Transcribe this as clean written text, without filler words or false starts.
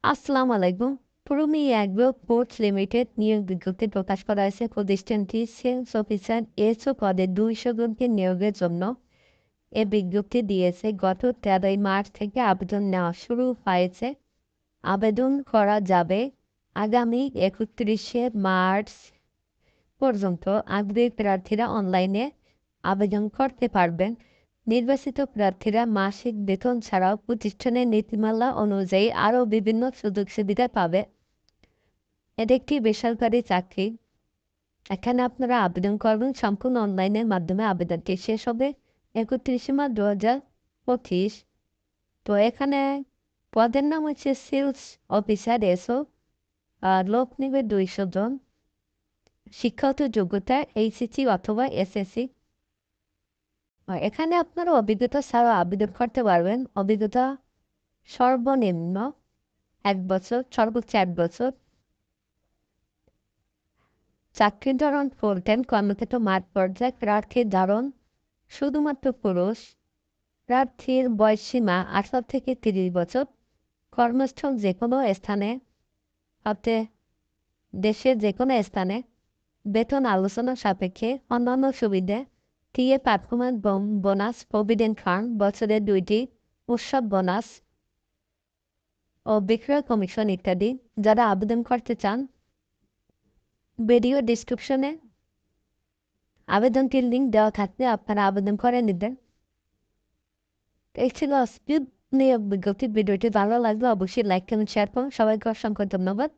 আসসালামু আলাইকুম। Promi agro ports limited নিয়োগ বিজ্ঞপ্তি প্রকাশ করা হয়েছে। প্রতিষ্ঠানটি সেলস অফিসার এসও পদে 200 জনকে নিয়োগের জন্য এ বিজ্ঞপ্তি দিয়েছে। গত 13ই মার্চ থেকে আবেদন নেওয়া শুরু হয়েছে। আবেদন করা যাবে আগামী 31শে মার্চ পর্যন্ত। আগ্রহী প্রার্থীরা অনলাইনে আবেদন করতে পারবেন। নির্বাচিত প্রার্থীরা মাসিক বেতন ছাড়াও প্রতিষ্ঠানের নীতিমালা অনুযায়ী আরও বিভিন্ন সুযোগ সুবিধা পাবে। এটা একটি বেসরকারি চাকরি। এখানে আপনারা আবেদন করবেন সম্পূর্ণ অনলাইনের মাধ্যমে। আবেদনটি শেষ হবে 31 মার্চ 2025। তো এখানে পদের নাম হচ্ছে সেলস অফিসার এসও। আর লোক নেবে 200 জন। শিক্ষাগত যোগ্যতা এইচএসসি অথবা এসএসসি। এখানে আপনারা অভিজ্ঞতা ছাড়াও আবেদন করতে পারবেন। অভিজ্ঞতা সর্বনিম্ন 1 বছর, সর্বোচ্চ 1 বছর। চাকরির ধরন ফুল টাইম, কর্মক্ষেত্র মাঠ পর্যায়ে। প্রার্থীর ধরন শুধুমাত্র পুরুষ। প্রার্থীর বয়সসীমা 18 থেকে 30 বছর। কর্মস্থল যে কোনো স্থানে, হতে দেশের যে কোনো স্থানে। বেতন আলোচনা সাপেক্ষে। অন্যান্য সুবিধা TA performance bonus, provident fund, বছরে 2টি উৎসব বোনাস ও বিক্রয় কমিশন ইত্যাদি। যারা আবেদন করতে চান, ভিডিও ডিসক্রিপশনে আবেদনটির লিঙ্ক দেওয়া থাকলে আপনারা আবেদন করে নেবেন। এই ছিল আজকের নিয়োগ বিজ্ঞপ্তি। ভিডিওটি ভালো লাগলে অবশ্যই লাইক কমেন্ট শেয়ার করুন। সবাইকে অসংখ্য ধন্যবাদ।